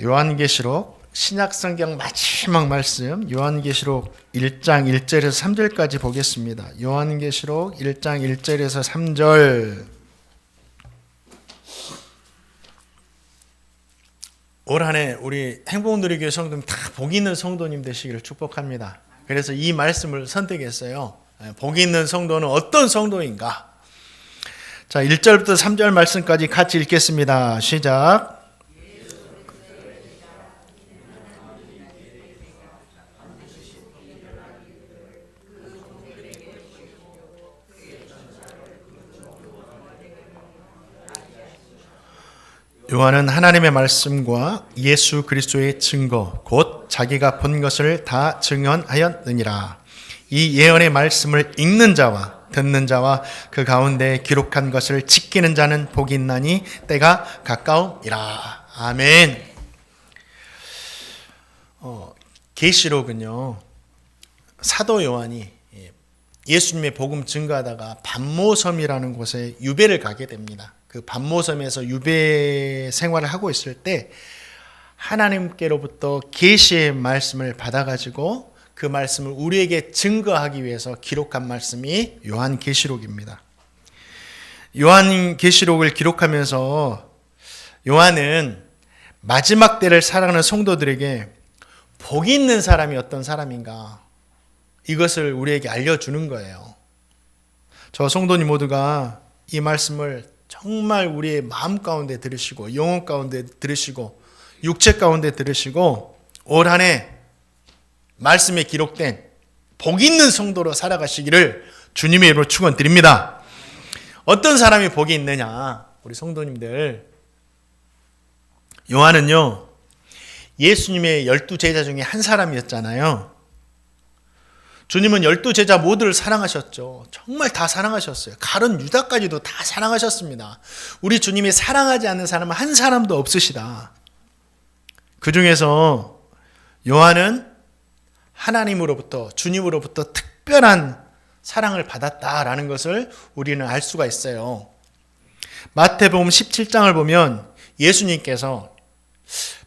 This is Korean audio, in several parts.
요한계시록 신약성경 마지막 말씀 요한계시록 1장 1절에서 3절까지 보겠습니다. 요한계시록 1장 1절에서 3절. 올 한 해 우리 행복누리교회 성도님 다 복 있는 성도님 되시기를 축복합니다. 그래서 이 말씀을 선택했어요. 복 있는 성도는 어떤 성도인가? 자, 1절부터 3절 말씀까지 같이 읽겠습니다. 시작. 요한은 하나님의 말씀과 예수 그리스도의 증거 곧 자기가 본 것을 다 증언하였느니라. 이 예언의 말씀을 읽는 자와 듣는 자와 그 가운데 기록한 것을 지키는 자는 복이 있나니 때가 가까움이라. 아멘. 계시록은요, 사도 요한이 예수님의 복음 증거하다가 반모섬이라는 곳에 유배를 가게 됩니다. 그 반모섬에서 유배 생활을 하고 있을 때 하나님께로부터 계시의 말씀을 받아가지고 그 말씀을 우리에게 증거하기 위해서 기록한 말씀이 요한계시록입니다. 요한계시록을 기록하면서 요한은 마지막 때를 살아가는 성도들에게 복이 있는 사람이 어떤 사람인가, 이것을 우리에게 알려주는 거예요. 저 성도님 모두가 이 말씀을 정말 우리의 마음 가운데 들으시고 영혼 가운데 들으시고 육체 가운데 들으시고 올 한 해 말씀에 기록된 복 있는 성도로 살아가시기를 주님의 이름으로 축원드립니다. 어떤 사람이 복이 있느냐? 우리 성도님들, 요한은요 예수님의 12제자 중에 한 사람이었잖아요. 주님은 12제자 모두를 사랑하셨죠. 정말 다 사랑하셨어요. 가룟 유다까지도 다 사랑하셨습니다. 우리 주님이 사랑하지 않는 사람은 한 사람도 없으시다. 그 중에서 요한은 하나님으로부터, 주님으로부터 특별한 사랑을 받았다라는 것을 우리는 알 수가 있어요. 마태복음 17장을 보면 예수님께서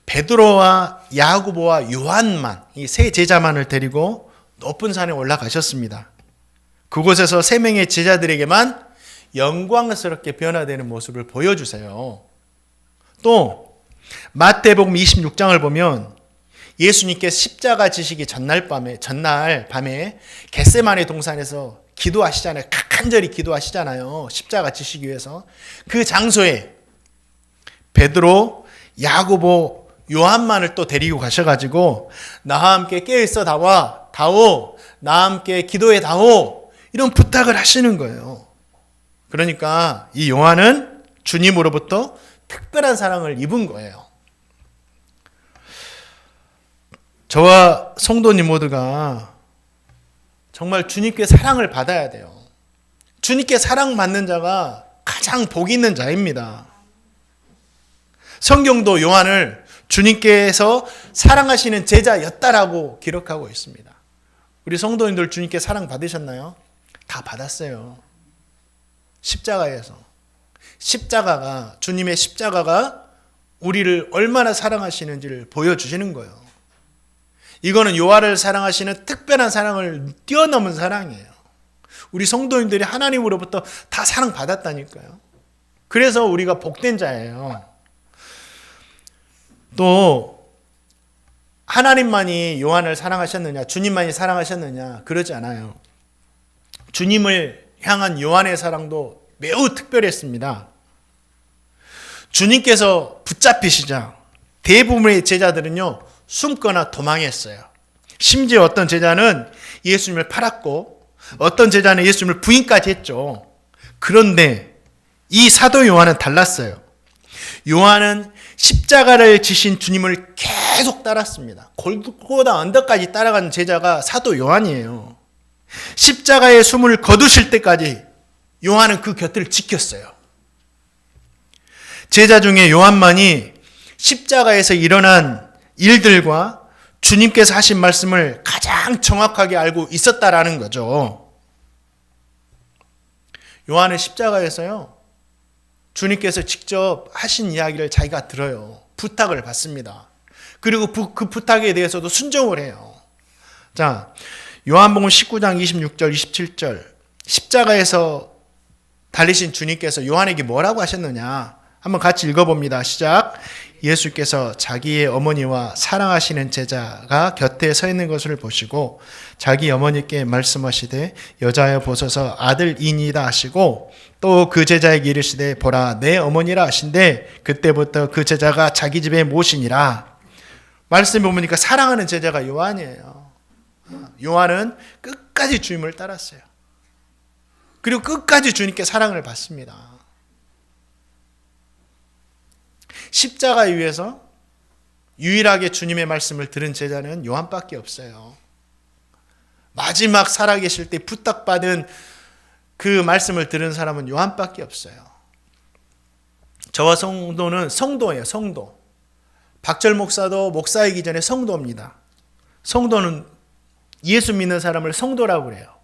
베드로와 야고보와 요한만, 이 세 제자만을 데리고 높은 산에 올라가셨습니다. 그곳에서 세 명의 제자들에게만 영광스럽게 변화되는 모습을 보여주세요. 또 마태복음 26장을 보면 예수님께 십자가 지시기 전날 밤에 겟세마네 동산에서 기도하시잖아요. 간절히 기도하시잖아요. 십자가 지시기 위해서. 그 장소에 베드로, 야고보, 요한만을 또 데리고 가셔가지고 나와 함께 깨어있어 다오, 나와 함께 기도해 다오, 이런 부탁을 하시는 거예요. 그러니까 이 요한은 주님으로부터 특별한 사랑을 입은 거예요. 저와 성도님 모두가 정말 주님께 사랑을 받아야 돼요. 주님께 사랑받는 자가 가장 복 있는 자입니다. 성경도 요한을 주님께서 사랑하시는 제자였다라고 기록하고 있습니다. 우리 성도님들 주님께 사랑 받으셨나요? 다 받았어요. 십자가에서. 주님의 십자가가 우리를 얼마나 사랑하시는지를 보여주시는 거예요. 이거는 요한을 사랑하시는 특별한 사랑을 뛰어넘은 사랑이에요. 우리 성도님들이 하나님으로부터 다 사랑받았다니까요. 그래서 우리가 복된 자예요. 또 하나님만이 요한을 사랑하셨느냐, 주님만이 사랑하셨느냐, 그러지 않아요. 주님을 향한 요한의 사랑도 매우 특별했습니다. 주님께서 붙잡히시자 대부분의 제자들은요 숨거나 도망했어요. 심지어 어떤 제자는 예수님을 팔았고 어떤 제자는 예수님을 부인까지 했죠. 그런데 이 사도 요한은 달랐어요. 요한은 십자가를 지신 주님을 계속 따랐습니다. 골고다 언덕까지 따라가는 제자가 사도 요한이에요. 십자가의 숨을 거두실 때까지 요한은 그 곁을 지켰어요. 제자 중에 요한만이 십자가에서 일어난 일들과 주님께서 하신 말씀을 가장 정확하게 알고 있었다라는 거죠. 요한은 십자가에서요 주님께서 직접 하신 이야기를 자기가 들어요. 부탁을 받습니다. 그리고 그 부탁에 대해서도 순종을 해요. 자, 요한복음 19장 26절 27절 십자가에서 달리신 주님께서 요한에게 뭐라고 하셨느냐? 한번 같이 읽어봅니다. 시작. 예수께서 자기의 어머니와 사랑하시는 제자가 곁에 서 있는 것을 보시고 자기 어머니께 말씀하시되 여자여 보소서 아들이니이다 하시고 또 그 제자에게 이르시되 보라 내 어머니라 하신대 그때부터 그 제자가 자기 집에 모시니라. 말씀해 보니까 사랑하는 제자가 요한이에요. 요한은 끝까지 주님을 따랐어요. 그리고 끝까지 주님께 사랑을 받습니다. 십자가 위에서 유일하게 주님의 말씀을 들은 제자는 요한밖에 없어요. 마지막 살아계실 때 부탁받은 그 말씀을 들은 사람은 요한밖에 없어요. 저와 성도는 성도예요. 성도. 박절 목사도 목사이기 전에 성도입니다. 성도는 예수 믿는 사람을 성도라고 그래요.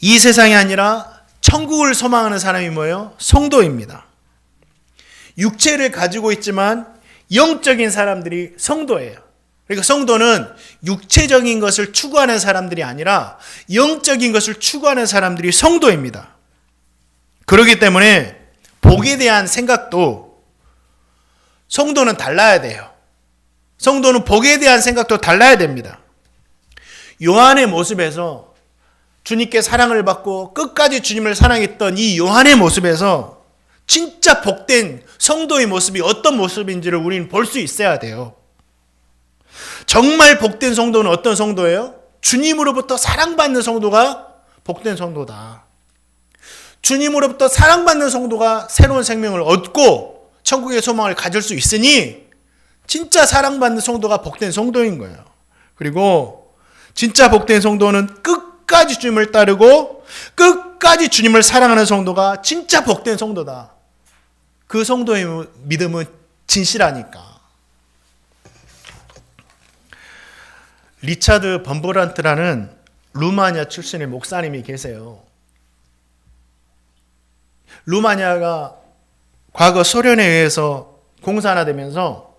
이 세상이 아니라 천국을 소망하는 사람이 뭐예요? 성도입니다. 육체를 가지고 있지만 영적인 사람들이 성도예요. 그러니까 성도는 육체적인 것을 추구하는 사람들이 아니라 영적인 것을 추구하는 사람들이 성도입니다. 그렇기 때문에 복에 대한 생각도 성도는 달라야 돼요. 성도는 복에 대한 생각도 달라야 됩니다. 요한의 모습에서 주님께 사랑을 받고 끝까지 주님을 사랑했던 이 요한의 모습에서 진짜 복된 성도의 모습이 어떤 모습인지를 우리는 볼 수 있어야 돼요. 정말 복된 성도는 어떤 성도예요? 주님으로부터 사랑받는 성도가 복된 성도다. 주님으로부터 사랑받는 성도가 새로운 생명을 얻고 천국의 소망을 가질 수 있으니 진짜 사랑받는 성도가 복된 성도인 거예요. 그리고 진짜 복된 성도는 끝까지 주님을 따르고 끝까지 주님을 사랑하는 성도가 진짜 복된 성도다. 그 성도의 믿음은 진실하니까. 리차드 범브란트라는 루마니아 출신의 목사님이 계세요. 루마니아가 과거 소련에 의해서 공산화되면서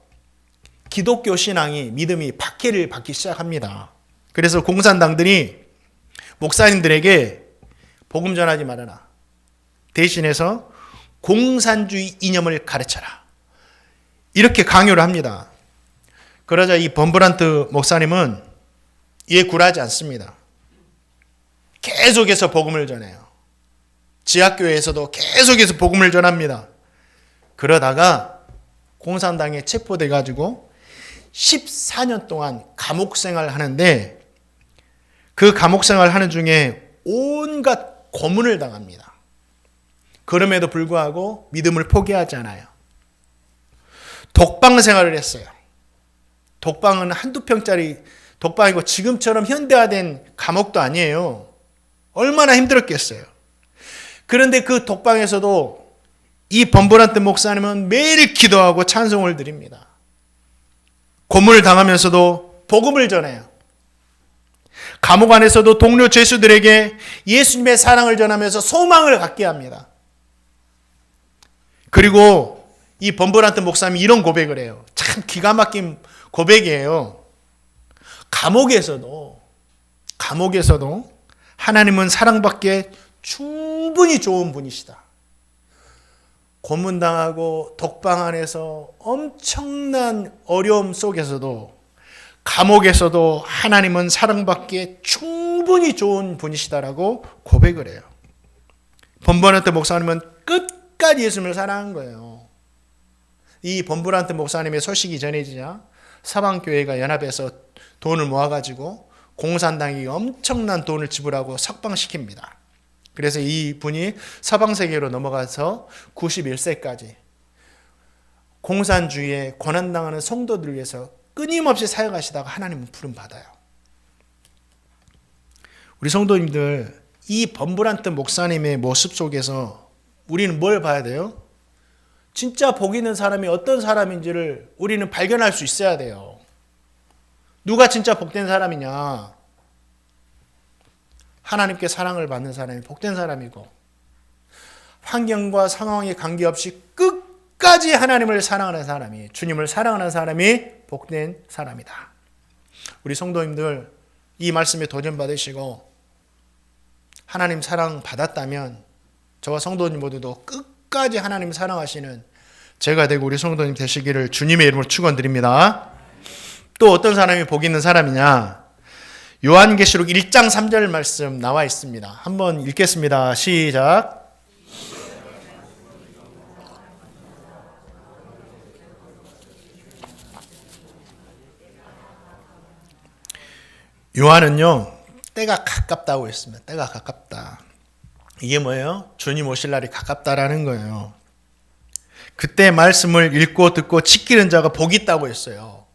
기독교 신앙이 믿음이 박해를 받기 시작합니다. 그래서 공산당들이 목사님들에게 복음 전하지 말아라. 대신해서 공산주의 이념을 가르쳐라. 이렇게 강요를 합니다. 그러자 이 범브란트 목사님은 이에 굴하지 않습니다. 계속해서 복음을 전해요. 지하교회에서도 계속해서 복음을 전합니다. 그러다가 공산당에 체포돼 가지고 14년 동안 감옥 생활을 하는데 그 감옥 생활을 하는 중에 온갖 고문을 당합니다. 그럼에도 불구하고 믿음을 포기하지 않아요. 독방 생활을 했어요. 독방은 한두 평짜리 독방이고 지금처럼 현대화된 감옥도 아니에요. 얼마나 힘들었겠어요. 그런데 그 독방에서도 이 범브란트 목사님은 매일 기도하고 찬송을 드립니다. 고문을 당하면서도 복음을 전해요. 감옥 안에서도 동료 죄수들에게 예수님의 사랑을 전하면서 소망을 갖게 합니다. 그리고 이 범브란트 목사님이 이런 고백을 해요. 참 기가 막힌 고백이에요. 감옥에서도 하나님은 사랑받기에 충분히 좋은 분이시다. 고문당하고 독방 안에서 엄청난 어려움 속에서도 감옥에서도 하나님은 사랑받기에 충분히 좋은 분이시다라고 고백을 해요. 범브란트 목사님은 끝까지 예수님을 사랑한 거예요. 이 범브란트 목사님의 소식이 전해지자 서방교회가 연합해서 돈을 모아가지고 공산당이 엄청난 돈을 지불하고 석방시킵니다. 그래서 이 분이 서방세계로 넘어가서 91세까지 공산주의에 고난당하는 성도들을 위해서 끊임없이 사역하시다가 하나님은 부름받아요. 우리 성도님들, 이 범브란트 목사님의 모습 속에서 우리는 뭘 봐야 돼요? 진짜 복 있는 사람이 어떤 사람인지를 우리는 발견할 수 있어야 돼요. 누가 진짜 복된 사람이냐? 하나님께 사랑을 받는 사람이 복된 사람이고 환경과 상황에 관계없이 끝까지 하나님을 사랑하는 사람이, 주님을 사랑하는 사람이 복된 사람이다. 우리 성도님들 이 말씀에 도전받으시고 하나님 사랑 받았다면 저와 성도님 모두도 끝까지 하나님 사랑하시는 제가 되고 우리 성도님 되시기를 주님의 이름으로 축원드립니다. 또 어떤 사람이 복 있는 사람이냐? 요한계시록 1장 3절 말씀 나와 있습니다. 한번 읽겠습니다. 시작. 요한은요, 때가 가깝다고 했습니다. 때가 가깝다. 이게 뭐예요? 주님 오실 날이 가깝다라는 거예요. 그때 말씀을 읽고 듣고 지키는 자가 복이 있다고 했어요.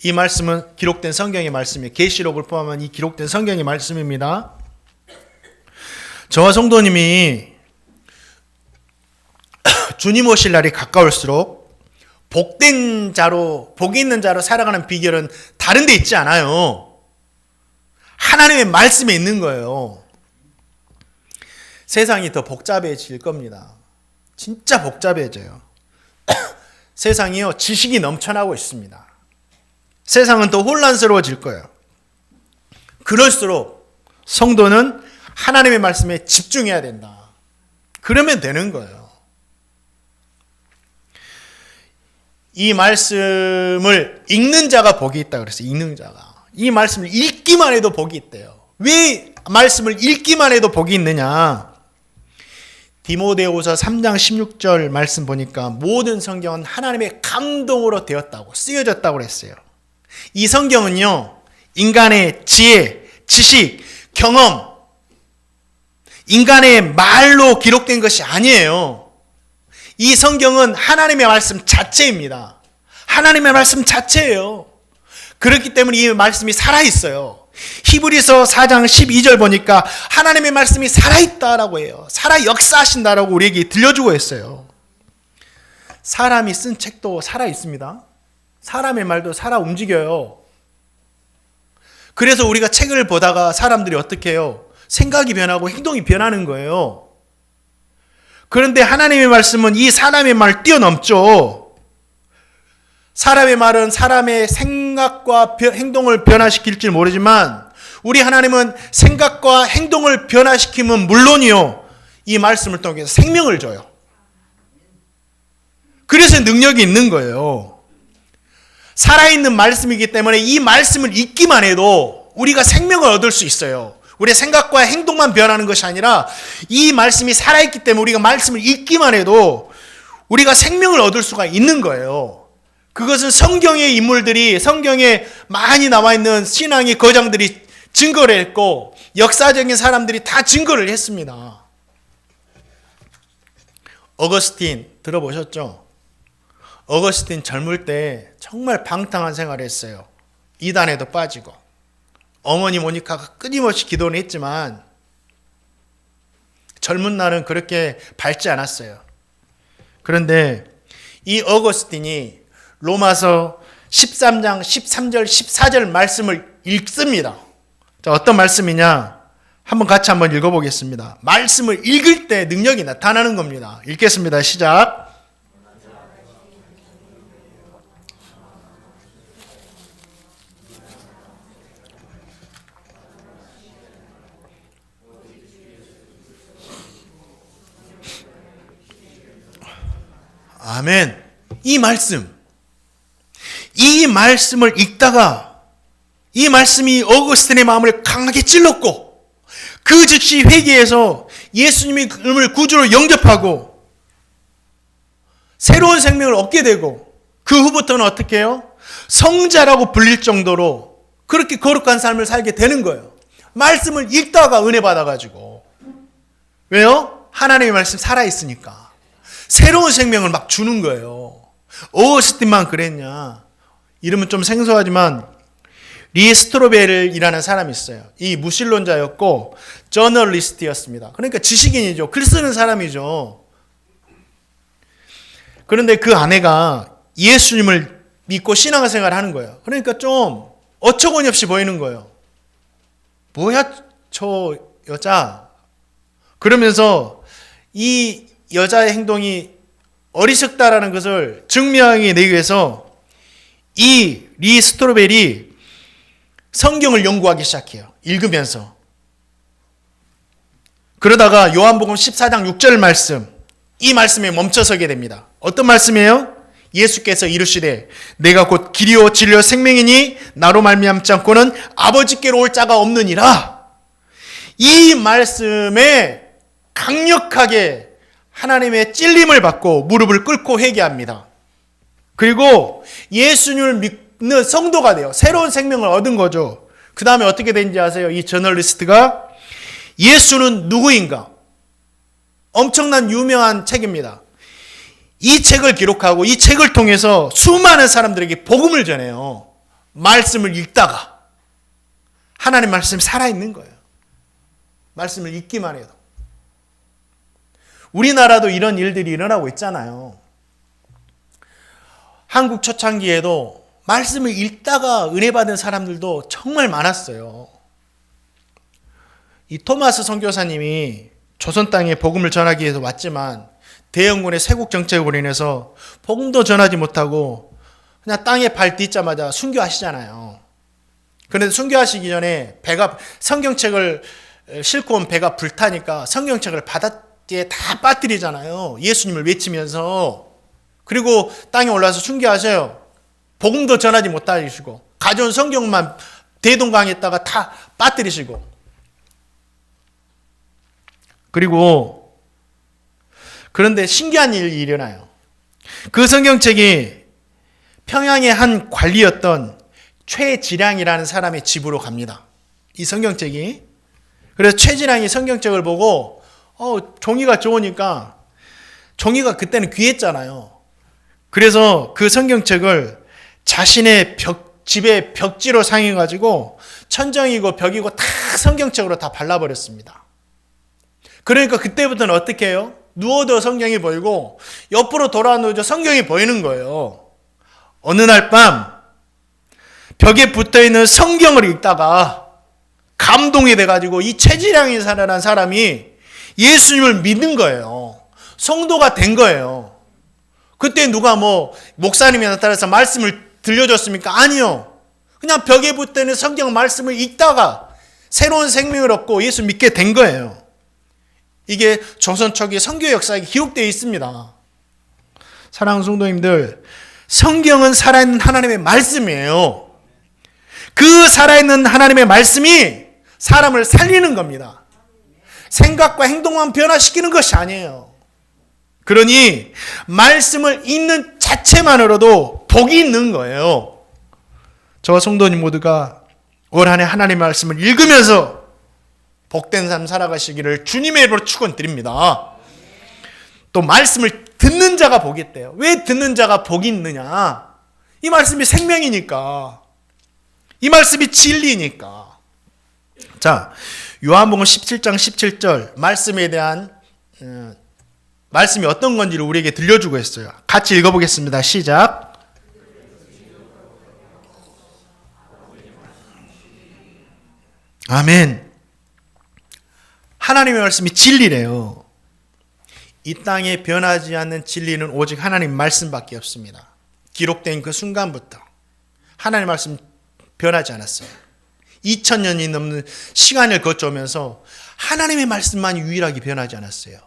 이 말씀은 기록된 성경의 말씀이에요. 계시록을 포함한 이 기록된 성경의 말씀입니다. 저와 성도님이 주님 오실 날이 가까울수록 복된 자로, 복이 있는 자로 살아가는 비결은 다른 데 있지 않아요. 하나님의 말씀에 있는 거예요. 세상이 더 복잡해질 겁니다. 진짜 복잡해져요. 세상이요, 지식이 넘쳐나고 있습니다. 세상은 더 혼란스러워질 거예요. 그럴수록 성도는 하나님의 말씀에 집중해야 된다. 그러면 되는 거예요. 이 말씀을 읽는 자가 복이 있다 그랬어요. 읽는 자가. 이 말씀을 읽기만 해도 복이 있대요. 왜 말씀을 읽기만 해도 복이 있느냐? 디모데후서 3장 16절 말씀 보니까 모든 성경은 하나님의 감동으로 되었다고, 쓰여졌다고 그랬어요. 이 성경은요, 인간의 지혜, 지식, 경험, 인간의 말로 기록된 것이 아니에요. 이 성경은 하나님의 말씀 자체입니다. 하나님의 말씀 자체예요. 그렇기 때문에 이 말씀이 살아있어요. 히브리서 4장 12절 보니까 하나님의 말씀이 살아있다라고 해요. 살아 역사하신다라고 우리에게 들려주고 있어요. 사람이 쓴 책도 살아있습니다. 사람의 말도 살아 움직여요. 그래서 우리가 책을 보다가 사람들이 어떻게 해요? 생각이 변하고 행동이 변하는 거예요. 그런데 하나님의 말씀은 이 사람의 말을 뛰어넘죠. 사람의 말은 사람의 생각과 행동을 변화시킬지 모르지만 우리 하나님은 생각과 행동을 변화시키면 물론이요, 이 말씀을 통해서 생명을 줘요. 그래서 능력이 있는 거예요. 살아있는 말씀이기 때문에 이 말씀을 읽기만 해도 우리가 생명을 얻을 수 있어요. 우리의 생각과 행동만 변하는 것이 아니라 이 말씀이 살아있기 때문에 우리가 말씀을 읽기만 해도 우리가 생명을 얻을 수가 있는 거예요. 그것은 성경의 인물들이, 성경에 많이 나와 있는 신앙의 거장들이 증거를 했고 역사적인 사람들이 다 증거를 했습니다. 어거스틴 들어보셨죠? 어거스틴 젊을 때 정말 방탕한 생활을 했어요. 이단에도 빠지고 어머니 모니카가 끊임없이 기도는 했지만 젊은 날은 그렇게 밝지 않았어요. 그런데 이 어거스틴이 로마서 13장 13절 14절 말씀을 읽습니다. 자, 어떤 말씀이냐? 같이 한번 읽어보겠습니다. 말씀을 읽을 때 능력이 나타나는 겁니다. 읽겠습니다. 시작. 아멘. 이 말씀을 읽다가 이 말씀이 어거스틴의 마음을 강하게 찔렀고 그 즉시 회개해서 예수님을 구주로 영접하고 새로운 생명을 얻게 되고 그 후부터는 어떻게 해요? 성자라고 불릴 정도로 그렇게 거룩한 삶을 살게 되는 거예요. 말씀을 읽다가 은혜 받아가지고. 왜요? 하나님의 말씀 살아있으니까 새로운 생명을 막 주는 거예요. 어거스틴만 그랬냐? 이름은 좀 생소하지만 리 스트로벨이라는 사람이 있어요. 이 무신론자였고 저널리스트였습니다. 그러니까 지식인이죠. 글 쓰는 사람이죠. 그런데 그 아내가 예수님을 믿고 신앙생활을 하는 거예요. 그러니까 좀 어처구니 없이 보이는 거예요. 뭐야 저 여자. 그러면서 이 여자의 행동이 어리석다라는 것을 증명해내기 위해서 이 리 스트로벨이 성경을 연구하기 시작해요. 읽으면서. 그러다가 요한복음 14장 6절 말씀, 이 말씀에 멈춰서게 됩니다. 어떤 말씀이에요? 예수께서 이르시되 내가 곧 길이요 진리요 생명이니 나로 말미암지 않고는 아버지께로 올 자가 없느니라. 이 말씀에 강력하게 하나님의 찔림을 받고 무릎을 꿇고 회개합니다. 그리고 예수님을 믿는 성도가 돼요. 새로운 생명을 얻은 거죠. 그 다음에 어떻게 된지 아세요? 이 저널리스트가 예수는 누구인가? 엄청난 유명한 책입니다. 이 책을 기록하고 이 책을 통해서 수많은 사람들에게 복음을 전해요. 말씀을 읽다가 하나님 말씀이 살아있는 거예요. 말씀을 읽기만 해도. 우리나라도 이런 일들이 일어나고 있잖아요. 한국 초창기에도 말씀을 읽다가 은혜 받은 사람들도 정말 많았어요. 이 토마스 선교사님이 조선 땅에 복음을 전하기 위해서 왔지만 대영군의 세국 정책으로 인해서 복음도 전하지 못하고 그냥 땅에 발 딛자마자 순교하시잖아요. 그런데 순교하시기 전에 성경책을 싣고 온 배가 불타니까 성경책을 바닷가에 다 빠뜨리잖아요. 예수님을 외치면서. 그리고 땅에 올라와서 순교하셔요. 복음도 전하지 못하시고 가져온 성경만 대동강에다가 다 빠뜨리시고. 그런데 신기한 일이 일어나요. 그 성경책이 평양의 한 관리였던 최지량이라는 사람의 집으로 갑니다. 이 성경책이. 그래서 최지량이 성경책을 보고 종이가 좋으니까, 종이가 그때는 귀했잖아요. 그래서 그 성경책을 자신의 집에 벽지로 상해가지고 천정이고 벽이고 다 성경책으로 다 발라버렸습니다. 그러니까 그때부터는 어떻게 해요? 누워도 성경이 보이고 옆으로 돌아 누워도 성경이 보이는 거예요. 어느 날 밤 벽에 붙어있는 성경을 읽다가 감동이 돼가지고 이 최지량이라는 사람이 예수님을 믿는 거예요. 성도가 된 거예요. 그때 누가 목사님이 나타나서 말씀을 들려줬습니까? 아니요. 그냥 벽에 붙어있는 성경 말씀을 읽다가 새로운 생명을 얻고 예수 믿게 된 거예요. 이게 조선 초기 선교 역사에 기록되어 있습니다. 사랑하는 성도님들, 성경은 살아있는 하나님의 말씀이에요. 그 살아있는 하나님의 말씀이 사람을 살리는 겁니다. 생각과 행동만 변화시키는 것이 아니에요. 그러니 말씀을 읽는 자체만으로도 복이 있는 거예요. 저와 성도님 모두가 올 한 해 하나님의 말씀을 읽으면서 복된 삶 살아가시기를 주님의 이름으로 축원드립니다. 또 말씀을 듣는 자가 복이 있대요. 왜 듣는 자가 복이 있느냐? 이 말씀이 생명이니까. 이 말씀이 진리니까. 자, 요한복음 17장 17절 말씀에 대한 말씀이 어떤 건지를 우리에게 들려주고 있어요. 같이 읽어보겠습니다. 시작. 아멘. 하나님의 말씀이 진리래요. 이 땅에 변하지 않는 진리는 오직 하나님 말씀밖에 없습니다. 기록된 그 순간부터 하나님 말씀 변하지 않았어요. 2000년이 넘는 시간을 거쳐오면서 하나님의 말씀만 유일하게 변하지 않았어요.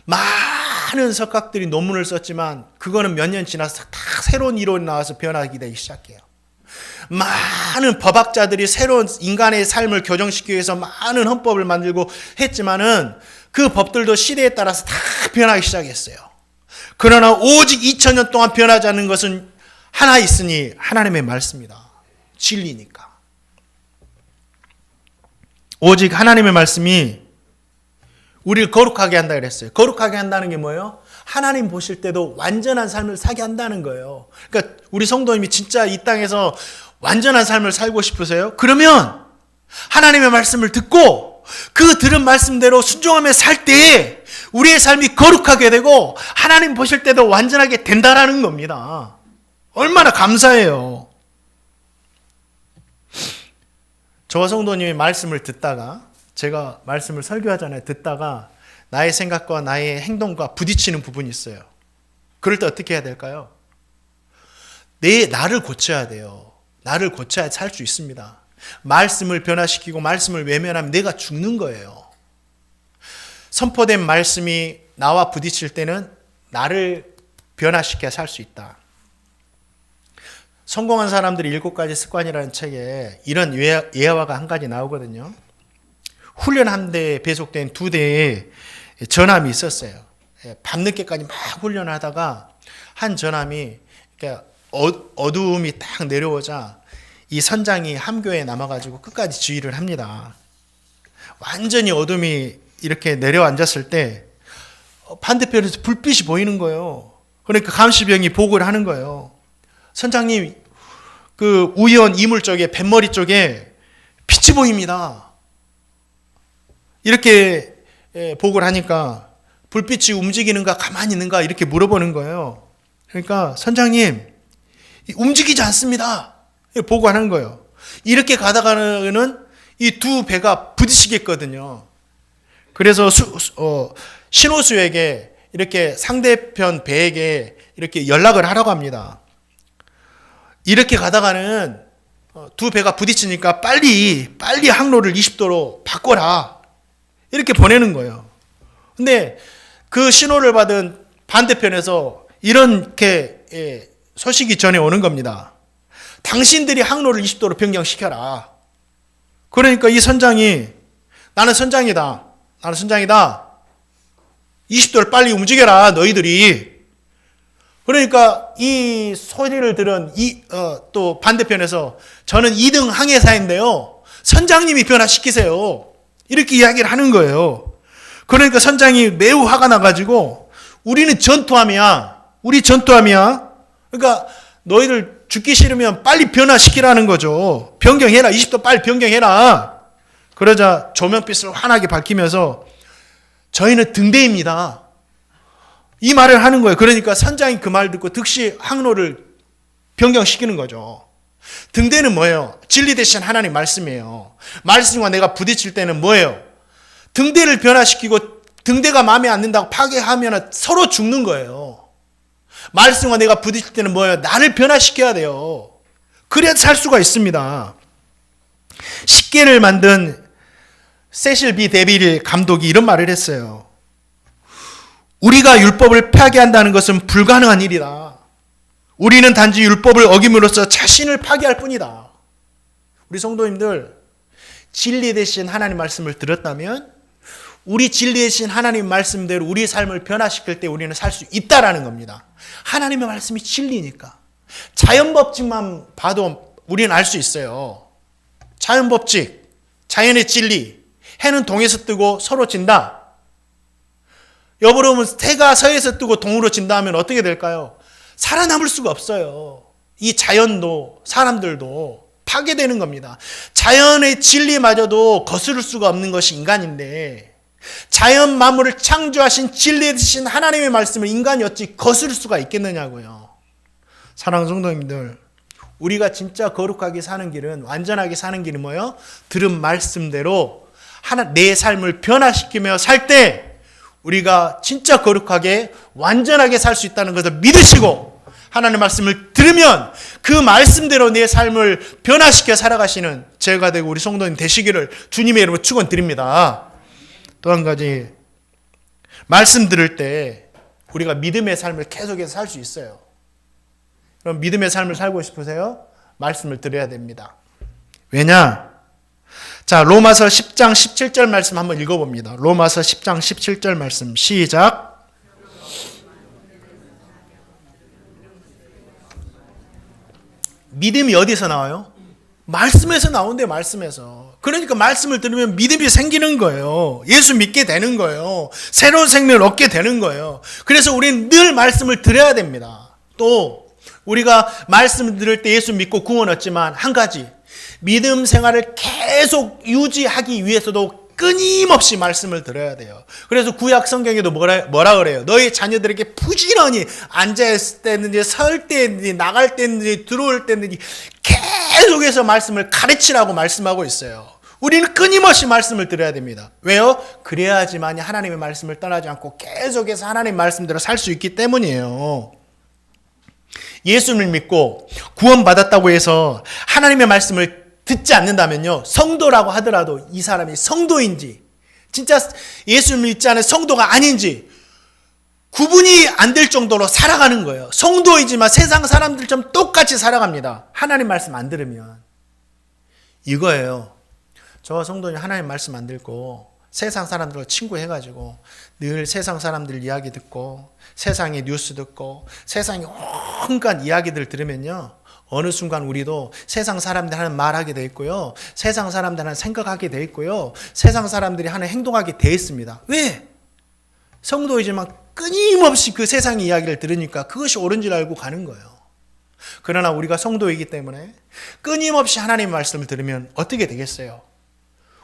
많은 석학들이 논문을 썼지만 그거는 몇 년 지나서 다 새로운 이론이 나와서 변하게 되기 시작해요. 많은 법학자들이 새로운 인간의 삶을 교정시키기 위해서 많은 헌법을 만들고 했지만은 그 법들도 시대에 따라서 다 변하기 시작했어요. 그러나 오직 2000년 동안 변하지 않는 것은 하나 있으니 하나님의 말씀이다. 진리니까. 오직 하나님의 말씀이 우리를 거룩하게 한다 그랬어요. 거룩하게 한다는 게 뭐예요? 하나님 보실 때도 완전한 삶을 살게 한다는 거예요. 그러니까 우리 성도님이 진짜 이 땅에서 완전한 삶을 살고 싶으세요? 그러면 하나님의 말씀을 듣고 그 들은 말씀대로 순종하며 살 때에 우리의 삶이 거룩하게 되고 하나님 보실 때도 완전하게 된다라는 겁니다. 얼마나 감사해요. 저와 성도님이 말씀을 듣다가, 제가 말씀을 설교하잖아요. 듣다가 나의 생각과 나의 행동과 부딪히는 부분이 있어요. 그럴 때 어떻게 해야 될까요? 나를 고쳐야 돼요. 나를 고쳐야 살 수 있습니다. 말씀을 변화시키고 말씀을 외면하면 내가 죽는 거예요. 선포된 말씀이 나와 부딪힐 때는 나를 변화시켜야 살 수 있다. 성공한 사람들이 7가지 습관이라는 책에 이런 예화가 한 가지 나오거든요. 훈련 한 대에 배속된 2대의 전함이 있었어요. 밤늦게까지 막 훈련을 하다가 한 전함이 어두움이 딱 내려오자 이 선장이 함교에 남아가지고 끝까지 지휘를 합니다. 완전히 어둠이 이렇게 내려앉았을 때 반대편에서 불빛이 보이는 거예요. 그러니까 감시병이 보고를 하는 거예요. 선장님, 그 우연 이물 쪽에 뱃머리 쪽에 빛이 보입니다. 이렇게 보고를 하니까 불빛이 움직이는가 가만히 있는가 이렇게 물어보는 거예요. 그러니까 선장님, 움직이지 않습니다. 보고하는 거예요. 이렇게 가다가는 이 2배가 부딪히겠거든요. 그래서 신호수에게 이렇게 상대편 배에게 이렇게 연락을 하라고 합니다. 이렇게 가다가는 2배가 부딪히니까 빨리 항로를 20도로 바꿔라. 이렇게 보내는 거예요. 근데 그 신호를 받은 반대편에서 이렇게 소식이 전해오는 겁니다. 당신들이 항로를 20도로 변경시켜라. 그러니까 이 선장이 나는 선장이다. 20도를 빨리 움직여라 너희들이. 그러니까 이 소리를 들은 또 반대편에서 저는 2등 항해사인데요. 선장님이 변화시키세요. 이렇게 이야기를 하는 거예요. 그러니까 선장이 매우 화가 나가지고 우리는 전투함이야. 우리 전투함이야. 그러니까 너희들 죽기 싫으면 빨리 변화시키라는 거죠. 변경해라. 20도 빨리 변경해라. 그러자 조명빛을 환하게 밝히면서 저희는 등대입니다. 이 말을 하는 거예요. 그러니까 선장이 그 말 듣고 즉시 항로를 변경시키는 거죠. 등대는 뭐예요? 진리 대신 하나님 말씀이에요. 말씀과 내가 부딪힐 때는 뭐예요? 등대를 변화시키고 등대가 마음에 안 든다고 파괴하면 서로 죽는 거예요. 말씀과 내가 부딪힐 때는 뭐예요? 나를 변화시켜야 돼요. 그래야 살 수가 있습니다. 십계를 만든 세실 B 데빌 감독이 이런 말을 했어요. 우리가 율법을 파괴한다는 것은 불가능한 일이다. 우리는 단지 율법을 어김으로써 자신을 파괴할 뿐이다. 우리 성도님들, 진리 대신 하나님 말씀을 들었다면 우리 진리 대신 하나님 말씀대로 우리의 삶을 변화시킬 때 우리는 살 수 있다라는 겁니다. 하나님의 말씀이 진리니까. 자연법칙만 봐도 우리는 알 수 있어요. 자연법칙, 자연의 진리. 해는 동에서 뜨고 서로 진다. 여러분, 해가 서에서 뜨고 동으로 진다 하면 어떻게 될까요? 살아남을 수가 없어요. 이 자연도 사람들도 파괴되는 겁니다. 자연의 진리마저도 거스를 수가 없는 것이 인간인데 자연 만물을 창조하신 진리 되신 하나님의 말씀을 인간이 어찌 거스를 수가 있겠느냐고요. 사랑하는 성도님들, 우리가 진짜 거룩하게 사는 길은, 완전하게 사는 길은 뭐예요? 들은 말씀대로 내 삶을 변화시키며 살 때 우리가 진짜 거룩하게 완전하게 살 수 있다는 것을 믿으시고 하나님의 말씀을 들으면 그 말씀대로 내 삶을 변화시켜 살아가시는 제가 되고 우리 성도님 되시기를 주님의 이름으로 축원드립니다. 또 한 가지, 말씀 들을 때 우리가 믿음의 삶을 계속해서 살 수 있어요. 그럼 믿음의 삶을 살고 싶으세요? 말씀을 들어야 됩니다. 왜냐? 자, 로마서 10장 17절 말씀 한번 읽어봅니다. 로마서 10장 17절 말씀 시작. 믿음이 어디서 나와요? 말씀에서 나온대요. 말씀에서. 그러니까 말씀을 들으면 믿음이 생기는 거예요. 예수 믿게 되는 거예요. 새로운 생명을 얻게 되는 거예요. 그래서 우리는 늘 말씀을 들어야 됩니다. 또 우리가 말씀을 들을 때 예수 믿고 구원 얻지만 한 가지, 믿음 생활을 계속 유지하기 위해서도 끊임없이 말씀을 들어야 돼요. 그래서 구약 성경에도 뭐라 그래요? 너희 자녀들에게 부지런히 앉아있을 때든지 설 때든지 나갈 때든지 들어올 때든지 계속해서 말씀을 가르치라고 말씀하고 있어요. 우리는 끊임없이 말씀을 들어야 됩니다. 왜요? 그래야지만 하나님의 말씀을 떠나지 않고 계속해서 하나님의 말씀대로 살 수 있기 때문이에요. 예수님을 믿고 구원받았다고 해서 하나님의 말씀을 듣지 않는다면요, 성도라고 하더라도 이 사람이 성도인지 진짜 예수님을 믿지 않은 성도가 아닌지 구분이 안 될 정도로 살아가는 거예요. 성도이지만 세상 사람들처럼 똑같이 살아갑니다. 하나님 말씀 안 들으면. 이거예요. 저 성도님 하나님 말씀 안 듣고 세상 사람들과 친구해가지고 늘 세상 사람들 이야기 듣고 세상의 뉴스 듣고 세상의 온갖 이야기들 들으면요, 어느 순간 우리도 세상 사람들이 하는 말하게 돼 있고요, 세상 사람들이 하는 생각하게 돼 있고요, 세상 사람들이 하는 행동하게 돼 있습니다. 왜? 성도이지만 끊임없이 그 세상의 이야기를 들으니까 그것이 옳은 줄 알고 가는 거예요. 그러나 우리가 성도이기 때문에 끊임없이 하나님의 말씀을 들으면 어떻게 되겠어요?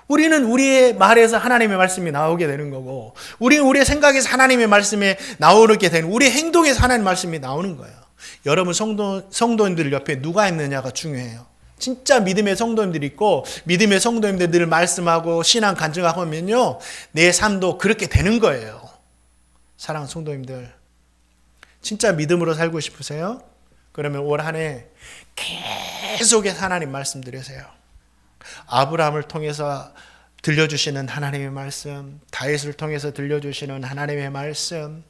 우리는 우리의 말에서 하나님의 말씀이 나오게 되는 거고, 우리는 우리의 생각에서 하나님의 말씀이 나오게 되는, 우리의 행동에서 하나님의 말씀이 나오는 거예요. 여러분 성도님들 옆에 누가 있느냐가 중요해요. 진짜 믿음의 성도님들이 있고 믿음의 성도님들 늘 말씀하고 신앙 간증하고 하면요, 내 삶도 그렇게 되는 거예요. 사랑하는 성도님들, 진짜 믿음으로 살고 싶으세요? 그러면 올 한 해 계속해서 하나님 말씀 들으세요. 아브라함을 통해서 들려주시는 하나님의 말씀, 다윗을 통해서 들려주시는 하나님의 말씀,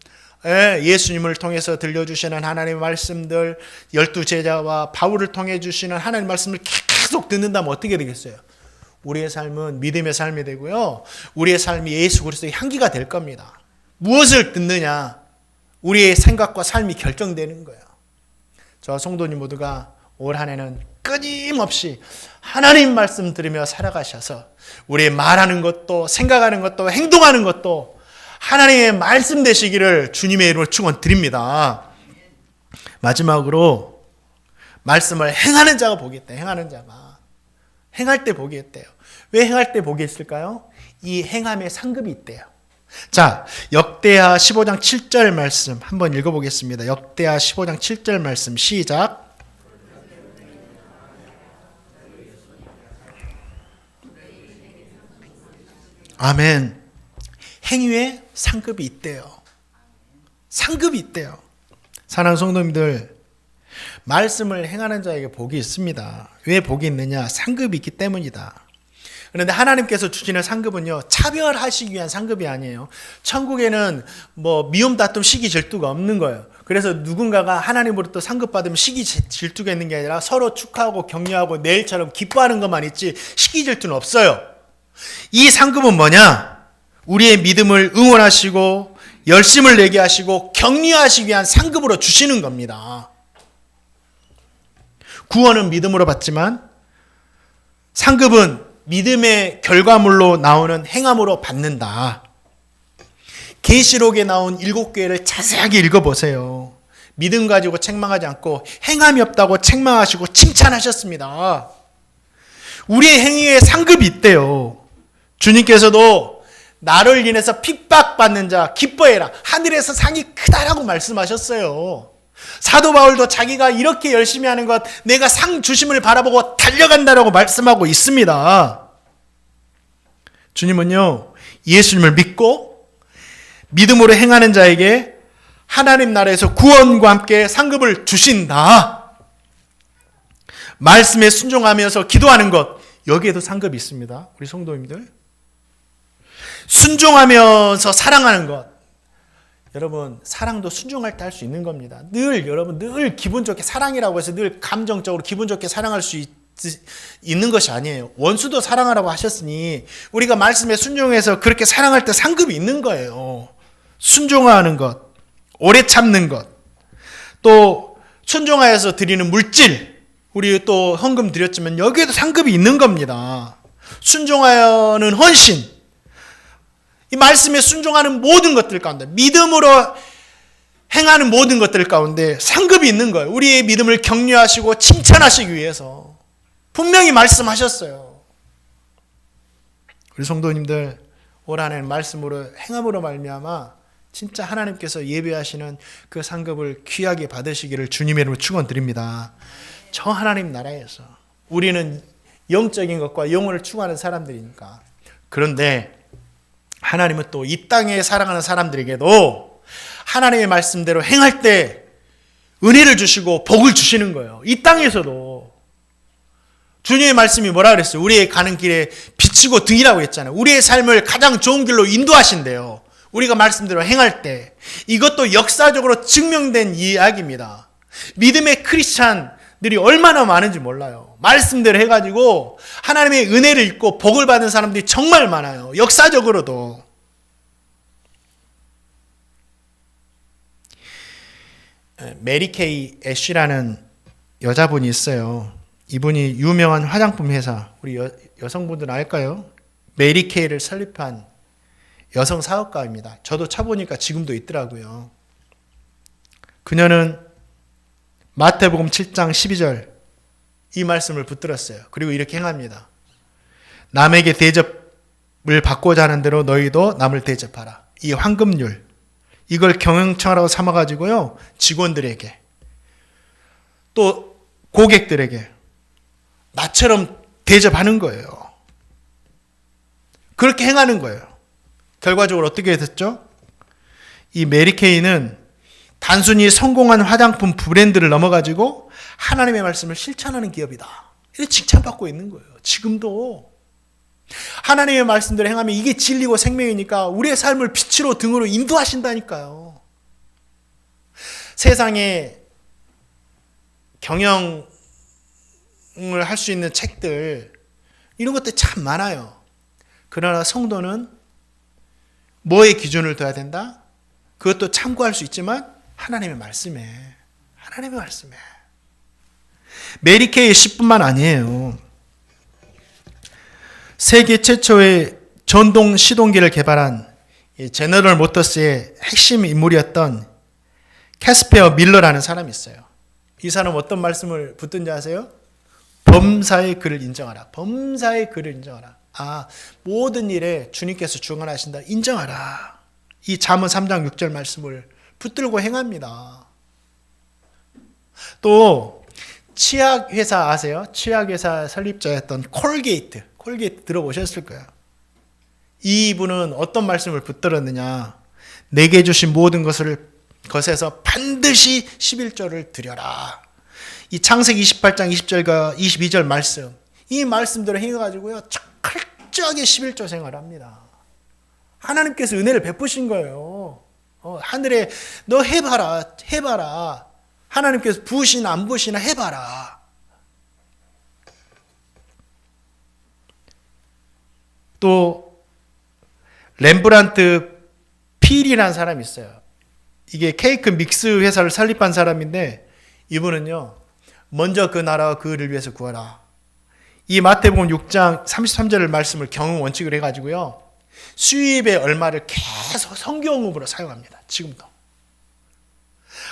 예수님을 통해서 들려주시는 하나님의 말씀들, 12제자와 바울을 통해 주시는 하나님의 말씀을 계속 듣는다면 어떻게 되겠어요? 우리의 삶은 믿음의 삶이 되고요, 우리의 삶이 예수 그리스도의 향기가 될 겁니다. 무엇을 듣느냐, 우리의 생각과 삶이 결정되는 거예요. 저 성도님 모두가 올 한 해는 끊임없이 하나님 말씀 들으며 살아가셔서 우리의 말하는 것도 생각하는 것도 행동하는 것도 하나님의 말씀 되시기를 주님의 이름으로 축원드립니다. 마지막으로 말씀을 행하는 자가 복이 있다. 행하는 자가 행할 때 복이 있대요. 왜 행할 때 복이 있을까요? 이 행함에 상급이 있대요. 자, 역대하 15장 7절 말씀 한번 읽어보겠습니다. 역대하 15장 7절 말씀 시작. 아멘. 행위에 상급이 있대요. 상급이 있대요. 사랑하는 성도님들, 말씀을 행하는 자에게 복이 있습니다. 왜 복이 있느냐? 상급이 있기 때문이다. 그런데 하나님께서 주시는 상급은요, 차별하시기 위한 상급이 아니에요. 천국에는 미움, 다툼, 시기, 질투가 없는 거예요. 그래서 누군가가 하나님으로부터 상급 받으면 시기, 질투가 있는 게 아니라 서로 축하하고 격려하고 내일처럼 기뻐하는 것만 있지 시기, 질투는 없어요. 이 상급은 뭐냐? 우리의 믿음을 응원하시고 열심을 내게 하시고 격려하시기 위한 상급으로 주시는 겁니다. 구원은 믿음으로 받지만 상급은 믿음의 결과물로 나오는 행함으로 받는다. 계시록에 나온 7교회를 자세하게 읽어보세요. 믿음 가지고 책망하지 않고 행함이 없다고 책망하시고 칭찬하셨습니다. 우리의 행위에 상급이 있대요. 주님께서도 나를 인해서 핍박받는 자 기뻐해라, 하늘에서 상이 크다라고 말씀하셨어요. 사도 바울도 자기가 이렇게 열심히 하는 것, 내가 상 주심을 바라보고 달려간다라고 말씀하고 있습니다. 주님은요, 예수님을 믿고 믿음으로 행하는 자에게 하나님 나라에서 구원과 함께 상급을 주신다. 말씀에 순종하면서 기도하는 것, 여기에도 상급이 있습니다. 우리 성도님들, 순종하면서 사랑하는 것, 여러분 사랑도 순종할 때 할 수 있는 겁니다. 여러분 늘 기분 좋게 사랑이라고 해서 늘 감정적으로 기분 좋게 사랑할 수 있는 것이 아니에요. 원수도 사랑하라고 하셨으니 우리가 말씀에 순종해서 그렇게 사랑할 때 상급이 있는 거예요. 순종하는 것, 오래 참는 것, 또 순종하여서 드리는 물질, 우리 또 헌금 드렸지만 여기에도 상급이 있는 겁니다. 순종하여는 헌신, 이 말씀에 순종하는 모든 것들 가운데, 믿음으로 행하는 모든 것들 가운데 상급이 있는 거예요. 우리의 믿음을 격려하시고 칭찬하시기 위해서 분명히 말씀하셨어요. 우리 성도님들, 올 한 해는 말씀으로 행함으로 말미암아 진짜 하나님께서 예배하시는 그 상급을 귀하게 받으시기를 주님의 이름으로 축원드립니다. 저 하나님 나라에서 우리는 영적인 것과 영혼을 추구하는 사람들이니까. 그런데 하나님은 또 이 땅에 살아가는 사람들에게도 하나님의 말씀대로 행할 때 은혜를 주시고 복을 주시는 거예요. 이 땅에서도. 주님의 말씀이 뭐라 그랬어요? 우리의 가는 길에 비치고 등이라고 했잖아요. 우리의 삶을 가장 좋은 길로 인도하신대요. 우리가 말씀대로 행할 때. 이것도 역사적으로 증명된 이야기입니다. 믿음의 크리스찬들이 얼마나 많은지 몰라요. 말씀대로 해가지고 하나님의 은혜를 입고 복을 받은 사람들이 정말 많아요. 역사적으로도. 메리 케이 애쉬라는 여자분이 있어요. 이분이 유명한 화장품 회사, 우리 여성분들은 알까요? 메리 케이를 설립한 여성 사업가입니다. 저도 쳐보니까 지금도 있더라고요. 그녀는 마태복음 7장 12절 이 말씀을 붙들었어요. 그리고 이렇게 행합니다. 남에게 대접을 받고자 하는 대로 너희도 남을 대접하라. 이 황금률, 이걸 경영처라고 삼아가지고요, 직원들에게 또 고객들에게 나처럼 대접하는 거예요. 그렇게 행하는 거예요. 결과적으로 어떻게 됐죠? 이 메리케이는 단순히 성공한 화장품 브랜드를 넘어가지고 하나님의 말씀을 실천하는 기업이다. 이렇게 칭찬받고 있는 거예요. 지금도 하나님의 말씀대로 행하면 이게 진리고 생명이니까 우리의 삶을 빛으로 등으로 인도하신다니까요. 세상에 경영을 할 수 있는 책들, 이런 것들 참 많아요. 그러나 성도는 뭐의 기준을 둬야 된다? 그것도 참고할 수 있지만 하나님의 말씀에, 하나님의 말씀에. 메리케이의 10분만 아니에요. 세계 최초의 전동 시동기를 개발한 제너럴 모터스의 핵심 인물이었던 캐스페어 밀러라는 사람이 있어요. 이 사람은 어떤 말씀을 붙든지 아세요? 범사의 그를 인정하라. 범사의 그를 인정하라. 모든 일에 주님께서 주관하신다. 인정하라. 이 잠언 3장 6절 말씀을 붙들고 행합니다. 또 치약회사 아세요? 치약회사 설립자였던 콜게이트 들어보셨을 거예요. 이분은 어떤 말씀을 붙들었느냐. 내게 주신 모든 것에서 반드시 11조를 드려라. 이 창세기 28장 20절과 22절 말씀, 이 말씀대로 행해가지고요, 철저하게 11조 생활합니다. 하나님께서 은혜를 베푸신 거예요. 하늘에 너 해봐라. 하나님께서 부으시나 안 부으시나 해봐라. 또 렘브란트 필이라는 사람이 있어요. 이게 케이크 믹스 회사를 설립한 사람인데, 이분은요, 먼저 그 나라와 그 의를 위해서 구하라. 이 마태복음 6장 33절의 말씀을 경영 원칙으로 해가지고요, 수입의 얼마를 계속 성경음으로 사용합니다. 지금도.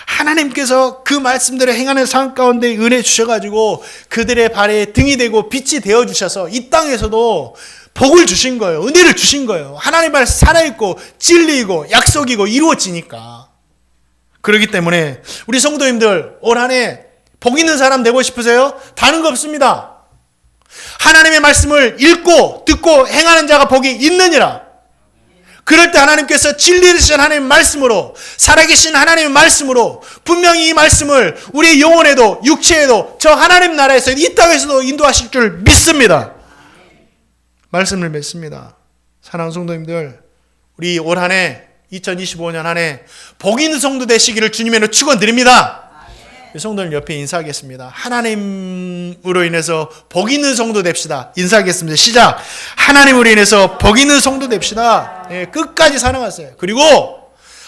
하나님께서 그 말씀대로 행하는 삶 가운데 은혜 주셔가지고 그들의 발에 등이 되고 빛이 되어주셔서 이 땅에서도 복을 주신 거예요. 은혜를 주신 거예요. 하나님 말씀 살아있고 진리이고 약속이고 이루어지니까. 그렇기 때문에 우리 성도님들 올 한 해 복 있는 사람 되고 싶으세요? 다른 거 없습니다. 하나님의 말씀을 읽고 듣고 행하는 자가 복이 있느니라. 그럴 때 하나님께서 진리되신 하나님의 말씀으로, 살아계신 하나님의 말씀으로 분명히 이 말씀을 우리의 영혼에도 육체에도 저 하나님 나라에서 이 땅에서도 인도하실 줄 믿습니다. 말씀을 믿습니다. 사랑하는 성도님들, 우리 올 한 해 2025년 한 해 복 있는 성도 되시기를 주님의 축원드립니다. 성도님 옆에 인사하겠습니다. 하나님으로 인해서 복 있는 성도 됩시다. 인사하겠습니다. 시작. 하나님으로 인해서 복 있는 성도 됩시다. 끝까지 사랑하세요. 그리고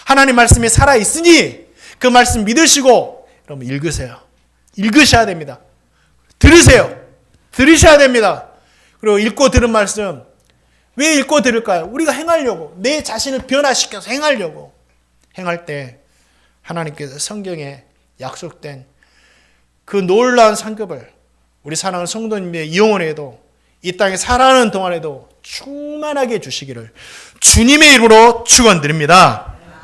하나님 말씀이 살아있으니 그 말씀 믿으시고 여러분 읽으세요. 읽으셔야 됩니다. 들으세요. 들으셔야 됩니다. 그리고 읽고 들은 말씀, 왜 읽고 들을까요? 우리가 행하려고, 내 자신을 변화시켜서 행하려고. 행할 때 하나님께서 성경에 약속된 그 놀라운 상급을 우리 사랑하는 성도님의 영혼에도 이 땅에 살아가는 동안에도 충만하게 주시기를 주님의 이름으로 축원드립니다.